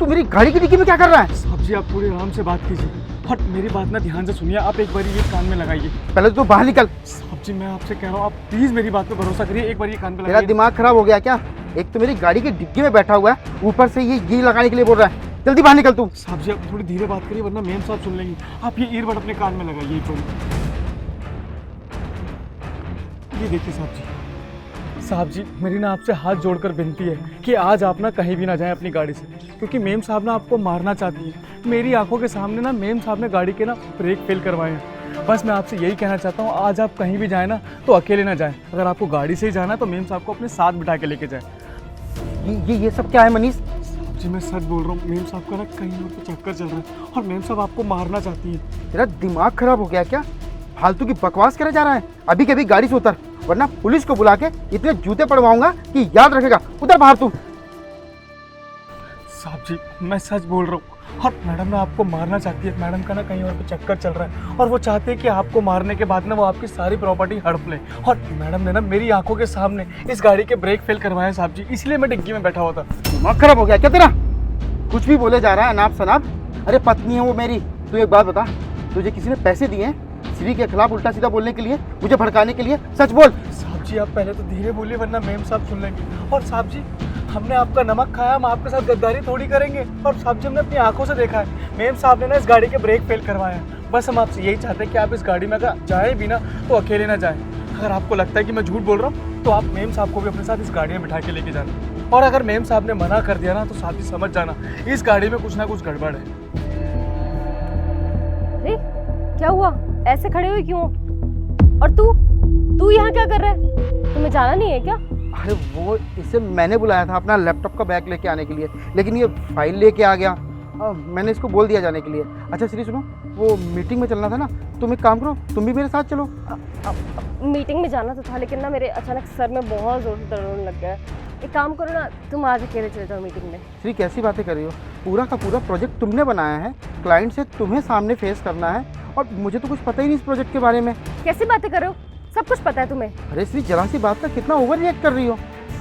तू मेरी गाड़ी की डिक्की में क्या कर रहा है? साहब जी आप थोड़ी आराम से बात कीजिए और मेरी बात ना ध्यान से सुनिए। आप एक बार ये कान में लगाइए। पहले तो तू बाहर निकल। साहब जी मैं आपसे कह रहा हूँ, आप प्लीज मेरी बात पे भरोसा करिए। एक बार ये कान पे तेरा लगाइए। दिमाग खराब हो गया क्या? एक तो मेरी गाड़ी की डिक्की में बैठा हुआ है, ऊपर से ये लगाने के लिए बोल रहा है। जल्दी बाहर निकल तू। साहब जी आप थोड़ी धीरे बात करिए वरना मेम साहब सुन लेंगे। आप ये ईयरबड अपने कान में लगाइए एक बार। ये देखिए साहब जी मेरी ना आपसे हाथ जोड़कर विनती है कि आज आप ना कहीं भी ना जाएं अपनी गाड़ी से, क्योंकि मेम साहब ना आपको मारना चाहती है। मेरी आंखों के सामने ना मेम साहब ने गाड़ी के ना ब्रेक फेल करवाए हैं। बस मैं आपसे यही कहना चाहता हूँ, आज आप कहीं भी जाएं ना तो अकेले ना जाएं। अगर आपको गाड़ी से ही जाना है तो मेम साहब को अपने साथ बिठा के लेके जाएं। ये सब क्या है मनीष? जी मैं सच बोल रहा हूँ, मेम साहब का ना कहीं और पे चक्कर चल रहा है और मेम साहब आपको मारना चाहती है। तेरा दिमाग खराब हो गया क्या? फालतू की बकवास करे जा रहा है। अभी के अभी गाड़ी से उतर, वरना पुलिस को बुला के इतने जूते पड़वाऊंगा कि याद रखेगा। उतर बाहर तू। साहब जी मैं सच बोल रहा हूँ और मैडम ना आपको मारना चाहती है। मैडम का ना कहीं और पे चक्कर चल रहा है और वो चाहते हैं कि आपको मारने के बाद ना वो आपकी सारी प्रॉपर्टी हड़प ले। और मैडम ने ना मेरी आंखों के सामने इस गाड़ी के ब्रेक फेल करवाए साहब जी, इसलिए मैं डिग्गी में बैठा हुआ था। दिमाग खराब हो गया क्या तेरा? कुछ भी बोले जा रहा है अनाप शनाप। अरे पत्नी है वो मेरी। तू एक बात बता, तुझे किसी ने पैसे दिए हैं श्री के खिलाफ उल्टा सीधा बोलने के लिए, मुझे भड़काने के लिए? सच बोल। साहब जी आप पहले तो धीरे बोलिए वरना मेम साहब सुन लेंगे। और साहब जी हमने आपका नमक खाया, हम आपके साथ गद्दारी थोड़ी करेंगे। और साहब जी हमने अपनी आंखों से देखा है मेम साहब ने ना इस गाड़ी के ब्रेक फेल करवाया है। बस हम आपसे यही चाहते हैं कि आप इस गाड़ी में अगर जाए भी ना तो अकेले ना जाएं। अगर आपको लगता है कि मैं झूठ बोल रहा हूँ तो आप मेम साहब को भी अपने साथ इस गाड़ी में बिठा के लेके जाना। और अगर मेम साहब ने मना कर दिया ना तो साहब जी समझ जाना इस गाड़ी में कुछ ना कुछ गड़बड़ है। अरे क्या हुआ, ऐसे खड़े हुए क्यों? और तू यहाँ क्या कर रहा है? तुम्हें जाना नहीं है क्या? अरे वो इसे मैंने बुलाया था अपना लैपटॉप का बैग लेके आने के लिए, लेकिन ये फाइल लेके आ गया। मैंने इसको बोल दिया जाने के लिए। अच्छा श्री सुनो, वो मीटिंग में चलना था ना, तुम एक काम करो, तुम भी मेरे साथ चलो। मीटिंग में जाना तो था लेकिन ना मेरे अचानक सर में बहुत जोर से दर्द होने लग गया है। एक काम करो ना, तुम आज अकेले चले जाओ मीटिंग में। श्री कैसी बातें कर रही हो? पूरा का पूरा प्रोजेक्ट तुमने बनाया है, क्लाइंट से तुम्हें सामने फेस करना है और मुझे तो कुछ पता ही नहीं इस प्रोजेक्ट के बारे में। कैसी बातें कर रहे हो? सब कुछ पता है तुम्हें। अरे श्री जरा सी बात का कितना ओवर रिएक्ट कर रही हो।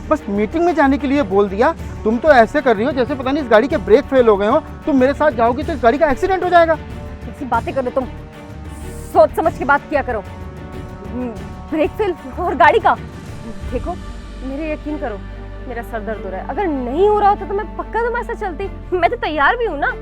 बस मीटिंग में जाने के लिए बोल दिया, तुम तो ऐसे कर रही हो जैसे पता नहीं इस गाड़ी के ब्रेक फेल हो गए हो। तुम मेरे साथ जाओगी तो इस गाड़ी का एक्सीडेंट हो जाएगा। कैसी बातें करो तुम, सोच समझ के बात किया करो। ब्रेक फेल और गाड़ी का देखो, मेरे यकीन करो मेरा सर दर्द हो रहा है। अगर नहीं हो रहा होता तो मैं पक्का तुम्हारे साथ चलती। मैं तो तैयार भी हूँ ना।